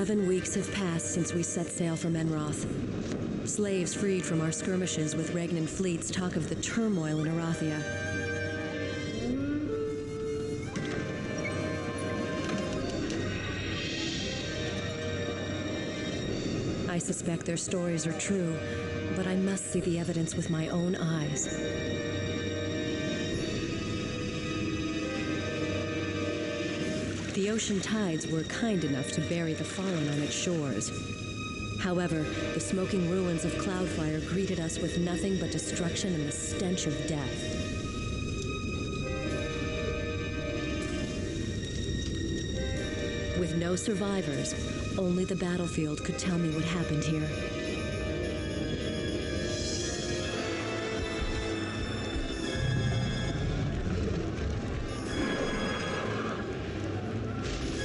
7 weeks have passed since we set sail from Enroth. Slaves freed from our skirmishes with regnant fleets talk of the turmoil in Erathia. I suspect their stories are true, but I must see the evidence with my own eyes. The ocean tides were kind enough to bury the fallen on its shores. However, the smoking ruins of Cloudfire greeted us with nothing but destruction and the stench of death. With no survivors, only the battlefield could tell me what happened here.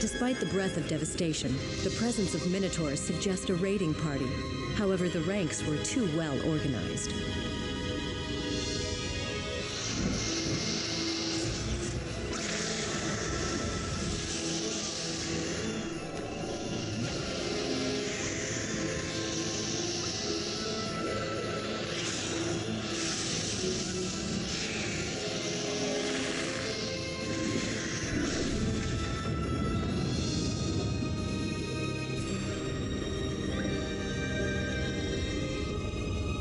Despite the breath of devastation, the presence of minotaurs suggests a raiding party. However, the ranks were too well organized.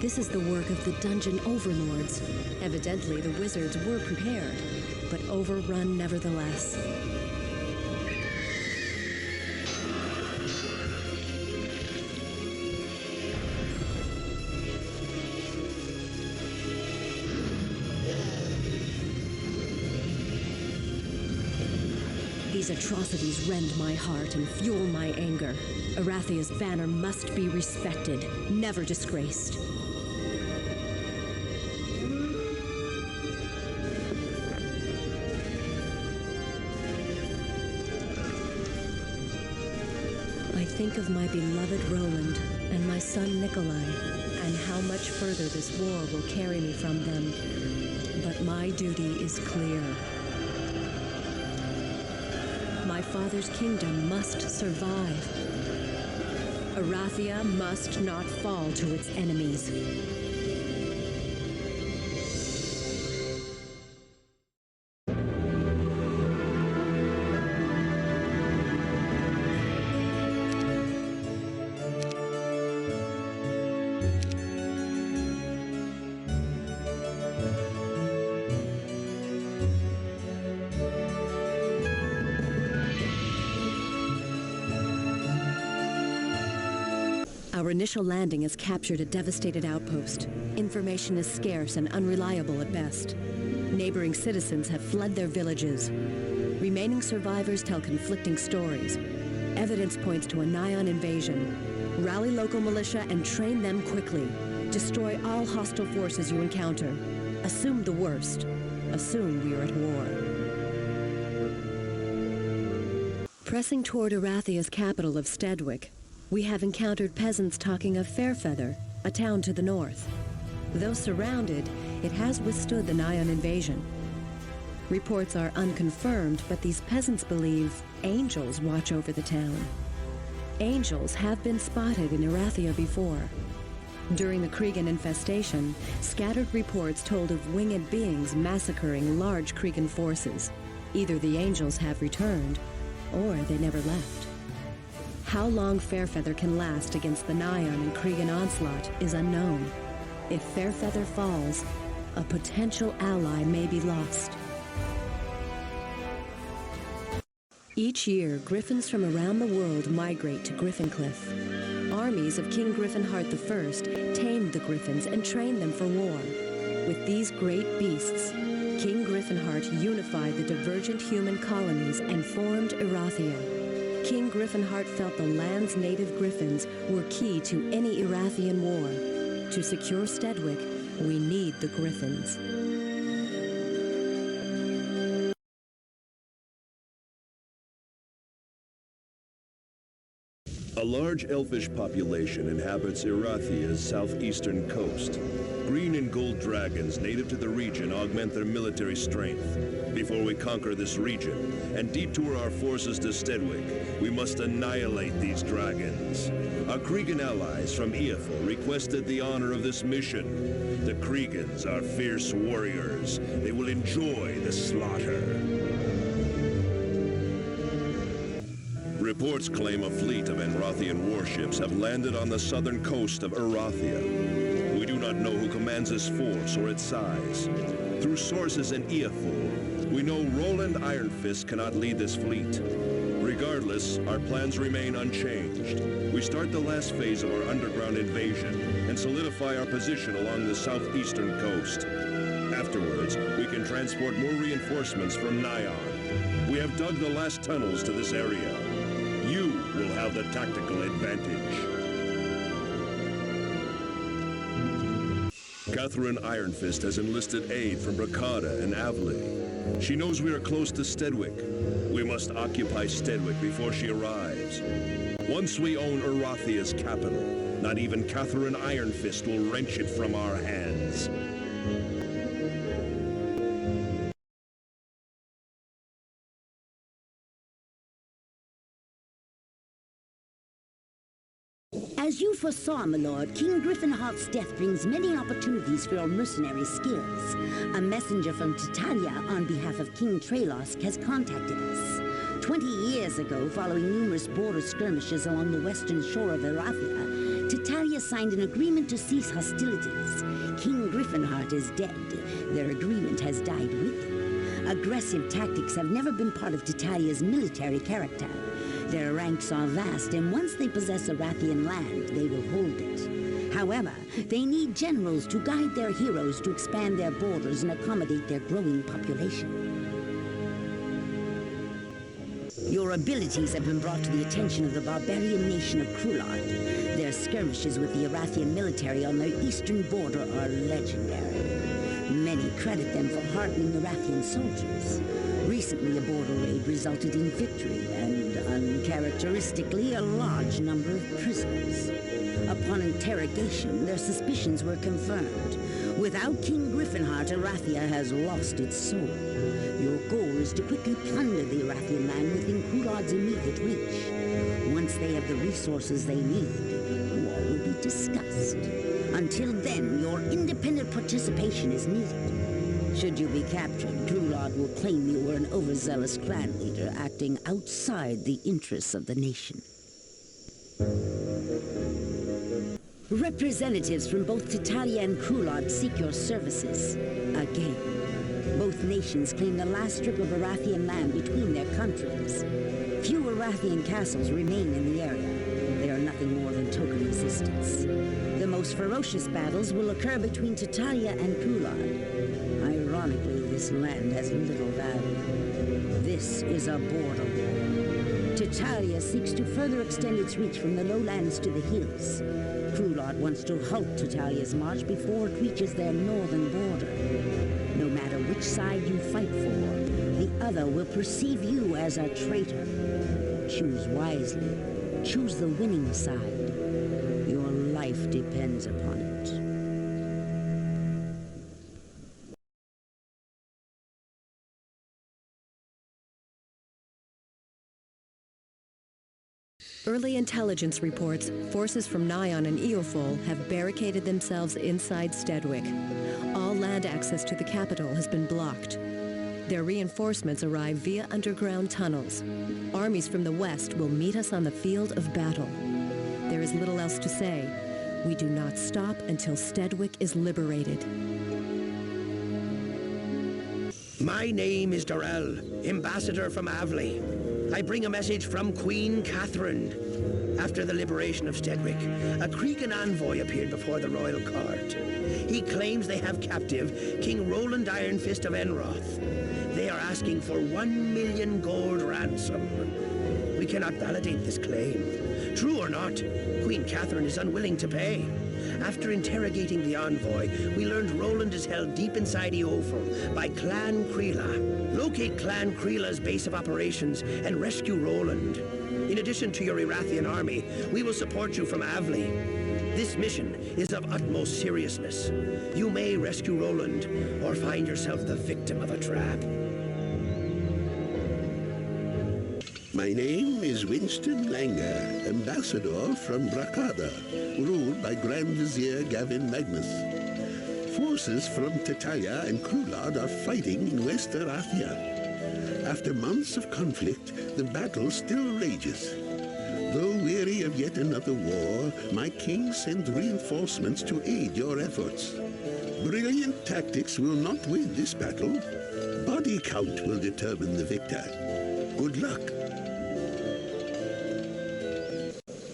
This is the work of the dungeon overlords. Evidently, the wizards were prepared, but overrun nevertheless. These atrocities rend my heart and fuel my anger. Erathia's banner must be respected, never disgraced. I think of my beloved Roland and my son Nikolai, and how much further this war will carry me from them. But my duty is clear. My father's kingdom must survive. Erathia must not fall to its enemies. Our initial landing has captured a devastated outpost. Information is scarce and unreliable at best. Neighboring citizens have fled their villages. Remaining survivors tell conflicting stories. Evidence points to a nigh-on invasion. Rally local militia and train them quickly. Destroy all hostile forces you encounter. Assume the worst. Assume we are at war. Pressing toward Erathia's capital of Stedwick, we have encountered peasants talking of Fairfeather, a town to the north. Though surrounded, it has withstood the nigh-on invasion. Reports are unconfirmed, but these peasants believe angels watch over the town. Angels have been spotted in Erathia before. During the Cregan infestation, scattered reports told of winged beings massacring large Cregan forces. Either the angels have returned, or they never left. How long Fairfeather can last against the Nyan and Cregan onslaught is unknown. If Fairfeather falls, a potential ally may be lost. Each year, griffins from around the world migrate to Griffincliff. Armies of King Griffinheart I tamed the griffins and trained them for war. With these great beasts, King Griffinheart unified the divergent human colonies and formed Erathia. King Griffinheart felt the land's native griffins were key to any Erathian war. To secure Stedwick, we need the griffins. A large elfish population inhabits Erathia's southeastern coast. Green and gold dragons native to the region augment their military strength. Before we conquer this region and detour our forces to Stedwick, we must annihilate these dragons. Our Cregan allies from Iafel requested the honor of this mission. The Cregans are fierce warriors. They will enjoy the slaughter. Reports claim a fleet of Erathian warships have landed on the southern coast of Erathia. We do not know who commands this force or its size. Through sources in Iafel, we know Roland Ironfist cannot lead this fleet. Regardless, our plans remain unchanged. We start the last phase of our underground invasion and solidify our position along the southeastern coast. Afterwards, we can transport more reinforcements from Nyon. We have dug the last tunnels to this area. You will have the tactical advantage. Catherine Ironfist has enlisted aid from Bracada and Avley. She knows we are close to Stedwick. We must occupy Stedwick before she arrives. Once we own Erathia's capital, not even Catherine Ironfist will wrench it from our hands. As you foresaw, my lord, King Griffinheart's death brings many opportunities for your mercenary skills. A messenger from Titalia on behalf of King Trelosk has contacted us. 20 years ago, following numerous border skirmishes along the western shore of Erathia, Titalia signed an agreement to cease hostilities. King Griffinheart is dead. Their agreement has died with him. Aggressive tactics have never been part of Titalia's military character. Their ranks are vast, and once they possess Erathian land, they will hold it. However, they need generals to guide their heroes to expand their borders and accommodate their growing population. Your abilities have been brought to the attention of the barbarian nation of Krulard. Their skirmishes with the Erathian military on their eastern border are legendary. Many credit them for hardening Erathian soldiers. Recently, a border raid resulted in victory and, uncharacteristically, a large number of prisoners. Upon interrogation, their suspicions were confirmed. Without King Griffinheart, Erathia has lost its soul. Your goal is to quickly plunder the Erathian land within Krulard's immediate reach. Once they have the resources they need, war will be discussed. Until then, your independent participation is needed. Should you be captured, Krulard will claim you were an overzealous clan leader acting outside the interests of the nation. Representatives from both Titalia and Krulard seek your services. Again. Both nations claim the last strip of Erathian land between their countries. Few Erathian castles remain in the area. They are nothing more than token resistance. The most ferocious battles will occur between Titalia and Krulard. Ironically, this land has little value. This is a border war. Titalia seeks to further extend its reach from the lowlands to the hills. Krulard wants to halt Titalia's march before it reaches their northern border. No matter which side you fight for, the other will perceive you as a traitor. Choose wisely. Choose the winning side. Your life depends upon it. Early intelligence reports forces from Nyon and Iafel have barricaded themselves inside Stedwick. All land access to the capital has been blocked. Their reinforcements arrive via underground tunnels. Armies from the west will meet us on the field of battle. There is little else to say. We do not stop until Stedwick is liberated. My name is Darrell, ambassador from Avley. I bring a message from Queen Catherine. After the liberation of Stedwick, a Cregan envoy appeared before the royal court. He claims they have captive King Roland Ironfist of Enroth. They are asking for 1 million gold ransom. We cannot validate this claim. True or not, Queen Catherine is unwilling to pay. After interrogating the envoy, we learned Roland is held deep inside Iafel by Clan Creela. Locate Clan Creela's base of operations and rescue Roland. In addition to your Erathian army, we will support you from Avli. This mission is of utmost seriousness. You may rescue Roland, or find yourself the victim of a trap. My name is Winston Langer, ambassador from Brakada, ruled by Grand Vizier Gavin Magnus. Forces from Tatalia and Krulad are fighting in West Erathia. After months of conflict, the battle still rages. Though weary of yet another war, my king sends reinforcements to aid your efforts. Brilliant tactics will not win this battle. Body count will determine the victor. Good luck.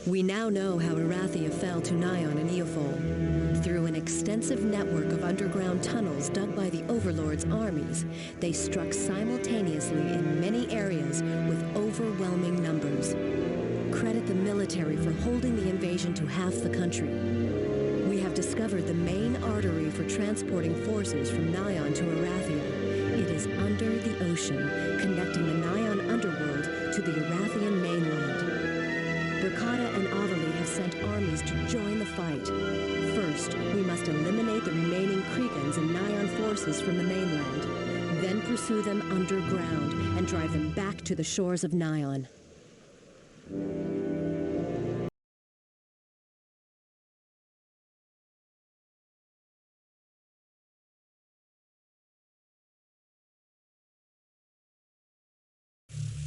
We now know how Erathia fell to Nyon and Eophol. Through an extensive network of underground tunnels dug by the Overlord's armies, they struck simultaneously in many areas with overwhelming numbers. Credit the military for holding the invasion to half the country. We have discovered the main artery for transporting forces from Nyon to Erathia. It is under the ocean, connecting the Nyon underworld to the Erathian mainland. Brakada and Avali have sent armies to join the fight. First, we must eliminate the remaining Kriegans and Nyon forces from the mainland. Then pursue them underground and drive them back to the shores of Nyon.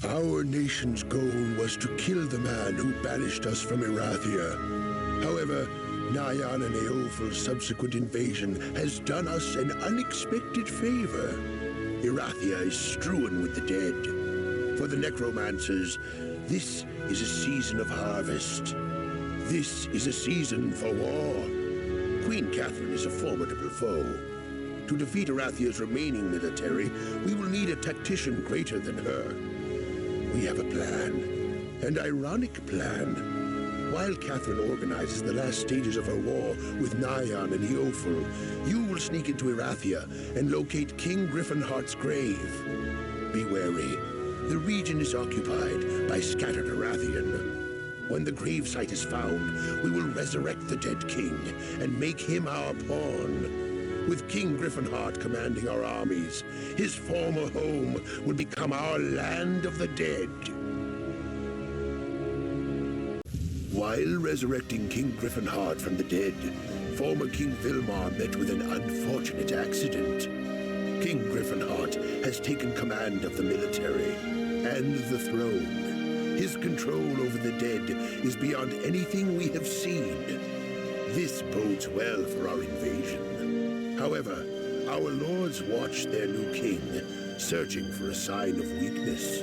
Our nation's goal was to kill the man who banished us from Erathia. However, Nyon and Eophel's subsequent invasion has done us an unexpected favor. Erathia is strewn with the dead. For the necromancers, this is a season of harvest. This is a season for war. Queen Catherine is a formidable foe. To defeat Erathia's remaining military, we will need a tactician greater than her. We have a plan, an ironic plan. While Catherine organizes the last stages of her war with Nyon and Eophel, you will sneak into Erathia and locate King Griffinheart's grave. Be wary. The region is occupied by scattered Erathian. When the gravesite is found, we will resurrect the dead king and make him our pawn. With King Griffinheart commanding our armies, his former home will become our land of the dead. While resurrecting King Griffinheart from the dead, former King Vilmar met with an unfortunate accident. King Griffinheart has taken command of the military and the throne. His control over the dead is beyond anything we have seen. This bodes well for our invasion. However, our lords watch their new king, searching for a sign of weakness.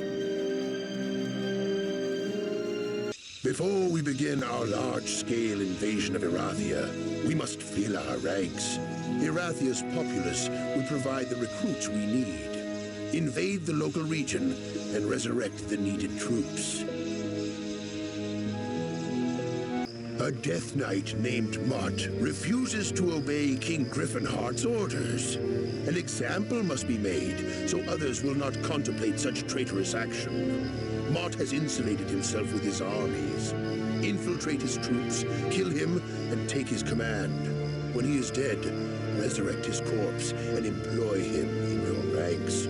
Before we begin our large-scale invasion of Erathia, we must fill our ranks. Erathia's populace will provide the recruits we need. Invade the local region and resurrect the needed troops. A Death Knight named Mott refuses to obey King Griffinheart's orders. An example must be made so others will not contemplate such traitorous action. Mott has insulated himself with his armies. Infiltrate his troops, kill him, and take his command. When he is dead, resurrect his corpse and employ him in your ranks.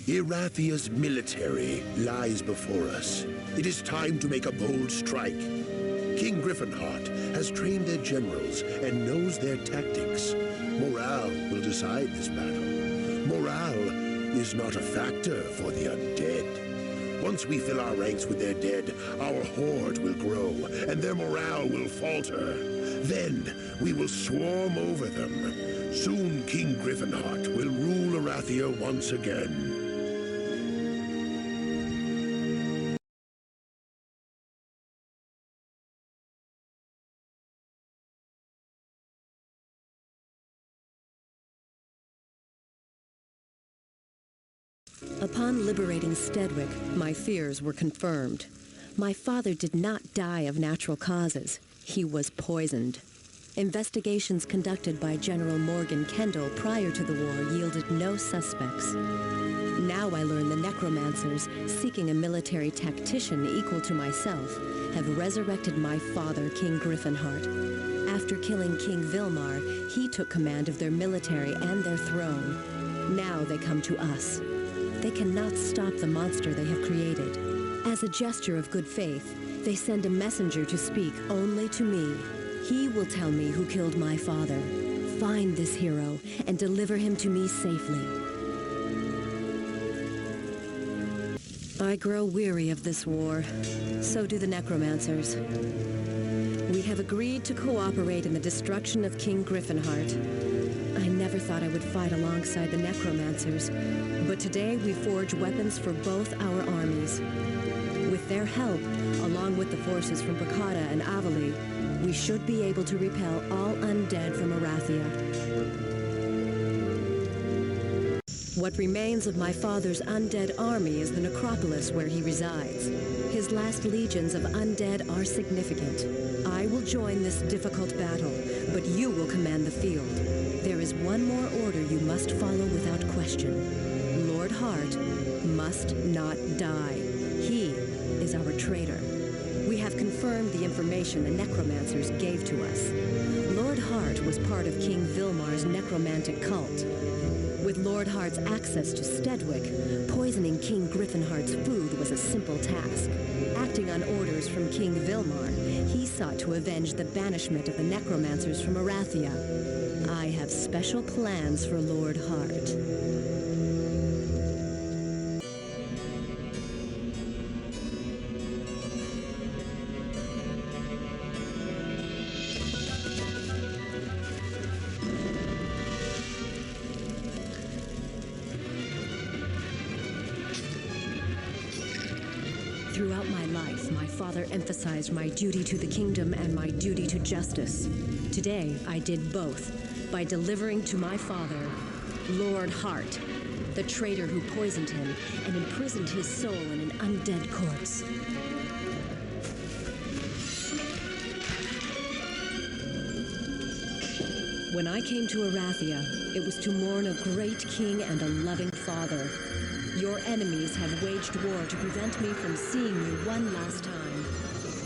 Erathia's military lies before us. It is time to make a bold strike. King Griffinheart has trained their generals and knows their tactics. Morale will decide this battle. Morale is not a factor for the undead. Once we fill our ranks with their dead, our horde will grow, and their morale will falter. Then we will swarm over them. Soon King Griffinheart will rule Erathia once again. Upon liberating Stedwick, my fears were confirmed. My father did not die of natural causes. He was poisoned. Investigations conducted by General Morgan Kendall prior to the war yielded no suspects. Now I learn the necromancers, seeking a military tactician equal to myself, have resurrected my father, King Griffinheart. After killing King Vilmar, he took command of their military and their throne. Now they come to us. They cannot stop the monster they have created. As a gesture of good faith, they send a messenger to speak only to me. He will tell me who killed my father. Find this hero and deliver him to me safely. I grow weary of this war. So do the necromancers. We have agreed to cooperate in the destruction of King Griffinheart. I never thought I would fight alongside the necromancers, but today we forge weapons for both our armies. With their help, along with the forces from Brakada and Avali, we should be able to repel all undead from Erathia. What remains of my father's undead army is the necropolis where he resides. His last legions of undead are significant. I will join this difficult battle, but you will command the field. There is one more order you must follow without question. Lord Hart must not die. He is our traitor. We have confirmed the information the necromancers gave to us. Lord Hart was part of King Vilmar's necromantic cult. With Lord Hart's access to Stedwick, poisoning King Griffinheart's food was a simple task. Acting on orders from King Vilmar, he sought to avenge the banishment of the necromancers from Erathia. I have special plans for Lord Hart. Throughout my life, my father emphasized my duty to the kingdom and my duty to justice. Today, I did both by delivering to my father, Lord Hart, the traitor who poisoned him and imprisoned his soul in an undead corpse. When I came to Erathia, it was to mourn a great king and a loving father. Your enemies have waged war to prevent me from seeing you one last time.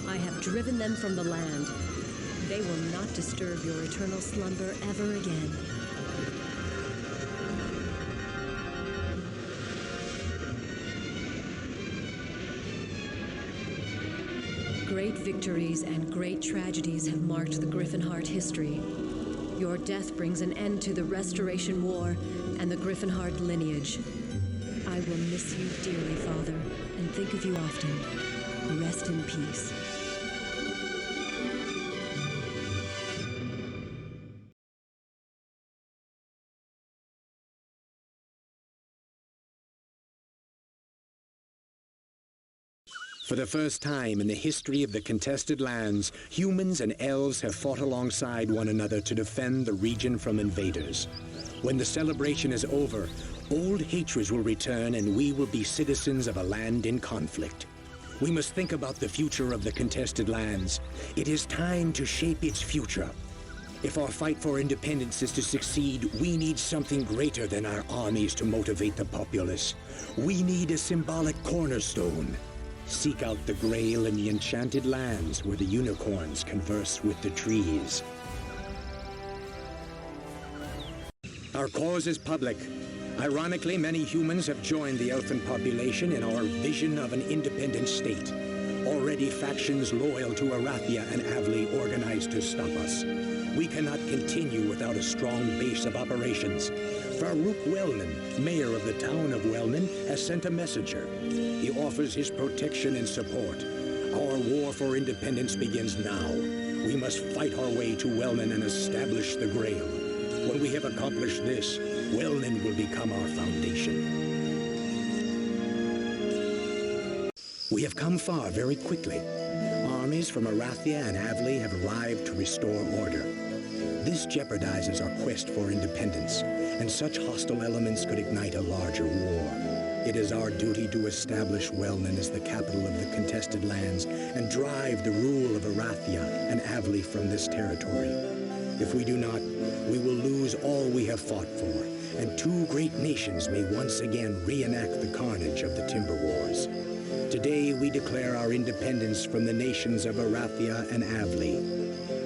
I have driven them from the land. They will not disturb your eternal slumber ever again. Great victories and great tragedies have marked the Griffinheart history. Your death brings an end to the Restoration War and the Griffinheart lineage. I will miss you dearly, Father, and think of you often. Rest in peace. For the first time in the history of the contested lands, humans and elves have fought alongside one another to defend the region from invaders. When the celebration is over, old hatreds will return and we will be citizens of a land in conflict. We must think about the future of the contested lands. It is time to shape its future. If our fight for independence is to succeed, we need something greater than our armies to motivate the populace. We need a symbolic cornerstone. Seek out the Grail in the enchanted lands where the unicorns converse with the trees. Our cause is public. Ironically, many humans have joined the elfin population in our vision of an independent state. Already factions loyal to Erathia and Avali organized to stop us. We cannot continue without a strong base of operations. Farouk Wellman, mayor of the town of Wellman, has sent a messenger. He offers his protection and support. Our war for independence begins now. We must fight our way to Wellman and establish the Grail. When we have accomplished this, Wellman will become our foundation. We have come far very quickly. Armies from Erathia and Avali have arrived to restore order. This jeopardizes our quest for independence, and such hostile elements could ignite a larger war. It is our duty to establish Wellman as the capital of the contested lands and drive the rule of Erathia and Avali from this territory. If we do not, we will lose all we have fought for, and two great nations may once again reenact the carnage of the Timber Wars. Today we declare our independence from the nations of Erathia and Avli.